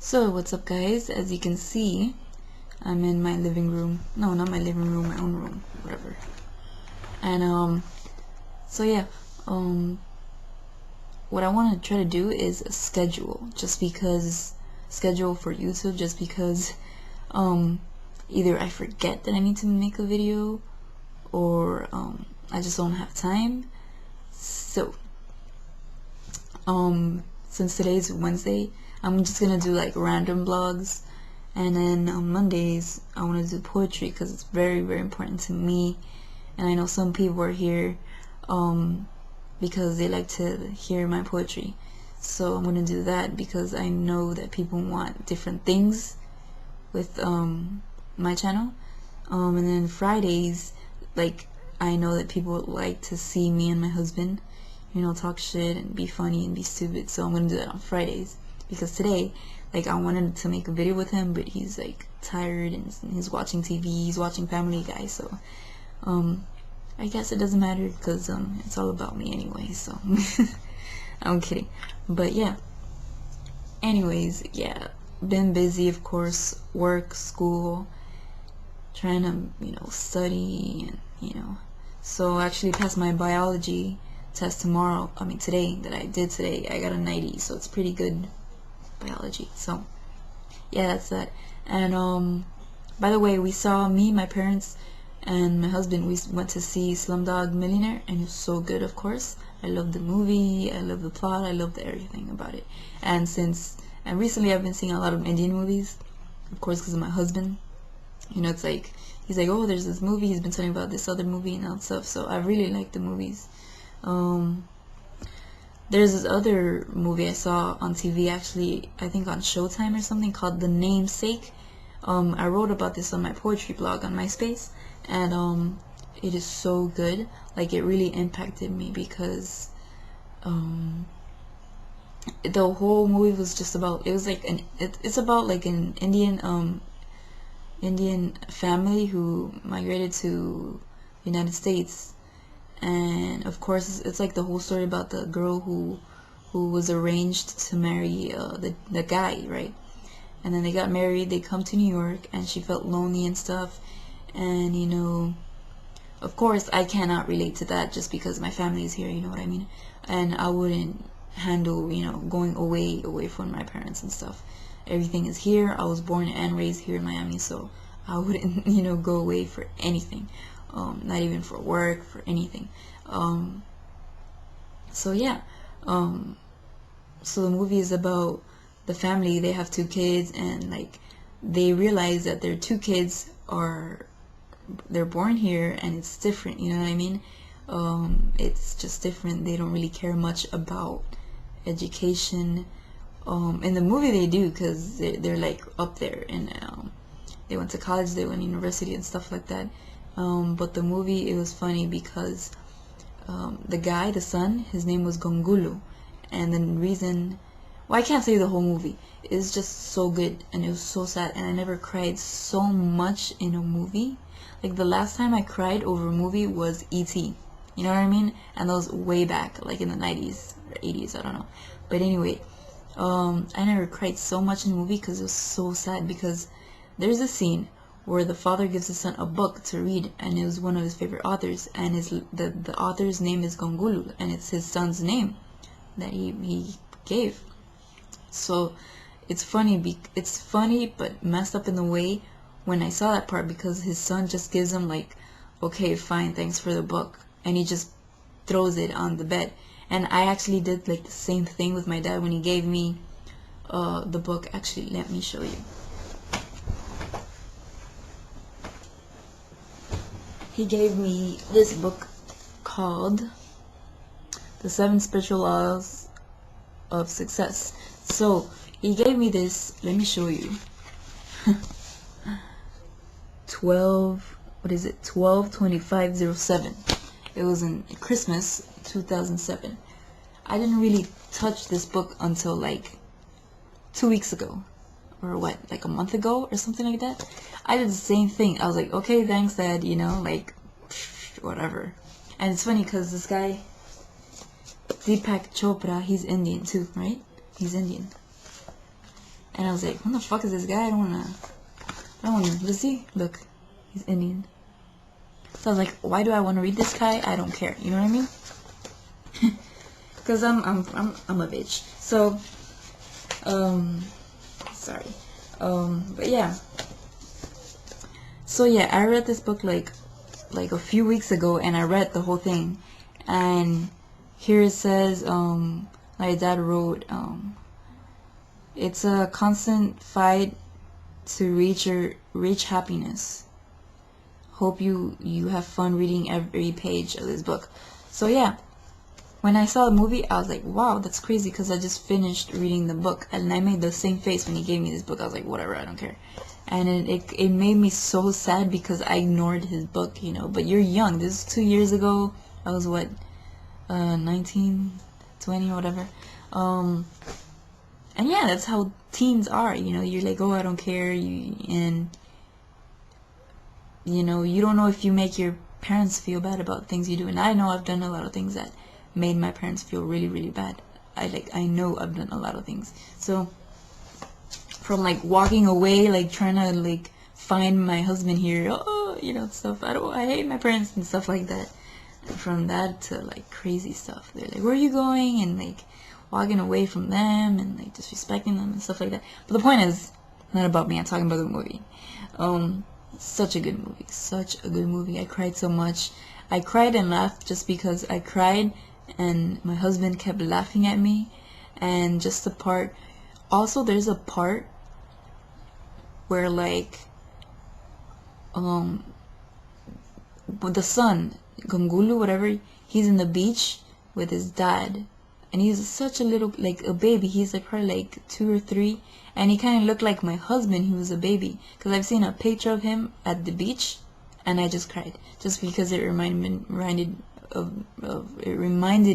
So what's up, guys? As you can see, I'm in my living room. No, not my living room, my own room, whatever. And so yeah, what I want to try to do is a schedule, schedule for YouTube, just because either I forget that I need to make a video, or I just don't have time. So since today's Wednesday, I'm just gonna do like random vlogs, and then on Mondays I want to do poetry because it's very, very important to me, and I know some people are here because they like to hear my poetry. So I'm gonna do that because I know that people want different things with my channel. And then Fridays, like, I know that people like to see me and my husband, talk shit and be funny and be stupid. So I'm gonna do that on Fridays, because today, like, I wanted to make a video with him, but he's like tired and he's watching TV, he's watching Family Guy. So I guess it doesn't matter because it's all about me anyway. So I'm kidding, but yeah. Anyways, yeah, been busy, of course, work, school, trying to study, and so I actually passed my biology test today, that I did today. I got a 90, so it's pretty good, biology. So yeah, that's that. And by the way, me, my parents, and my husband, we went to see Slumdog Millionaire, and it was so good. Of course, I love the movie, I love the plot, I love everything about it. And recently I've been seeing a lot of Indian movies, of course, because of my husband. It's like, he's like, oh, there's this movie, he's been telling about this other movie and all that stuff. So I really like the movies. There's this other movie I saw on TV, actually, I think on Showtime or something, called The Namesake. I wrote about this on my poetry blog on MySpace, and it is so good. Like, it really impacted me because the whole movie was just about, it's about like an Indian family who migrated to the United States. And of course, it's like the whole story about the girl who was arranged to marry the guy, right? And then they got married, they come to New York, and she felt lonely and stuff. And of course, I cannot relate to that just because my family is here, you know what I mean? And I wouldn't handle, going away from my parents and stuff. Everything is here. I was born and raised here in Miami, so I wouldn't, go away for anything. Not even for work, for anything. So yeah. So the movie is about the family. They have 2 kids, and like, they realize that their 2 kids they're born here, and it's different, you know what I mean? It's just different. They don't really care much about education. In the movie they do, because they're like up there, and they went to college, they went to university and stuff like that. But the movie, it was funny because the son, his name was Gongulu, and the reason, well, I can't say the whole movie, it's just so good, and it was so sad, and I never cried so much in a movie. Like, the last time I cried over a movie was E.T., you know what I mean? And that was way back, like in the 90s or 80s, I don't know. But anyway, I never cried so much in a movie because it was so sad, because there's a scene where the father gives his son a book to read, and it was one of his favorite authors, and the author's name is Gongulu, and it's his son's name that he gave. So it's funny, but messed up in the way when I saw that part, because his son just gives him like, okay, fine, thanks for the book, and he just throws it on the bed. And I actually did like the same thing with my dad when he gave me the book. Actually, let me show you. He gave me this book called The 7 Spiritual Laws of Success. So he gave me this, let me show you. 12/25/07. It was in Christmas 2007. I didn't really touch this book until like 2 weeks ago, or what, like a month ago or something like that. I did the same thing. I was like, okay, thanks, Dad, like, whatever. And it's funny because this guy, Deepak Chopra, he's Indian too, right? He's Indian. And I was like, who the fuck is this guy? I don't wanna, let's see, look, he's Indian. So I was like, why do I want to read this guy? I don't care, you know what I mean? Because I'm a bitch. So, sorry. But yeah. So yeah, I read this book like a few weeks ago, and I read the whole thing. And here it says, my dad wrote, it's a constant fight to reach happiness. Hope you have fun reading every page of this book. So yeah, when I saw the movie, I was like, wow, that's crazy, because I just finished reading the book, and I made the same face when he gave me this book. I was like, whatever, I don't care. And it made me so sad because I ignored his book, you know. But you're young. This is 2 years ago. I was what, 19, 20, or whatever. And yeah, that's how teens are, you know. You're like, oh, I don't care, and you know, you don't know if you make your parents feel bad about things you do. And I know I've done a lot of things that made my parents feel really, really bad. I know I've done a lot of things. So from like walking away, like trying to like find my husband here, oh, you know, stuff. I hate my parents and stuff like that. And from that to like crazy stuff. They're like, where are you going? And like walking away from them and like disrespecting them and stuff like that. But the point is not about me. I'm talking about the movie. Such a good movie. Such a good movie. I cried so much. I cried and laughed just because I cried and my husband kept laughing at me. And just the part. Also, there's a part where like with the son, Gangulu, whatever, he's in the beach with his dad. And he's such a little, like a baby. He's like probably like 2 or 3. And he kind of looked like my husband. He was a baby. Because I've seen a picture of him at the beach. And I just cried. Just because it reminded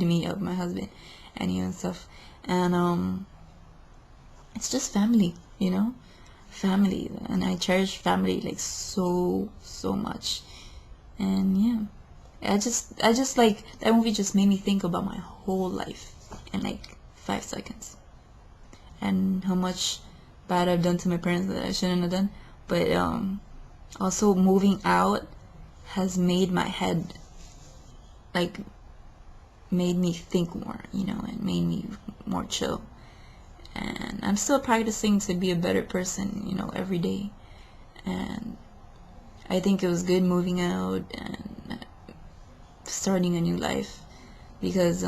me of my husband. And you know, and stuff. And it's just family, you know? Family. And I cherish family like so much. And yeah. I just like, that movie just made me think about my whole life in like 5 seconds. And how much bad I've done to my parents that I shouldn't have done. But also moving out has made my head, like, made me think more, you know, and made me more chill. And I'm still practicing to be a better person, you know, every day. And I think it was good moving out and starting a new life, because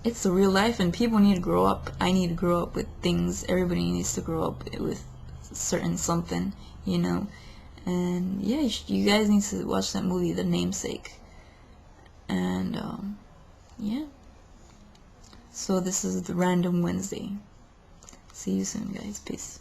it's the real life and people need to grow up. I need to grow up with things. Everybody needs to grow up with certain something, you know. And yeah, you guys need to watch that movie, The Namesake. And yeah, so this is the Random Wednesday. See you soon, guys. Peace.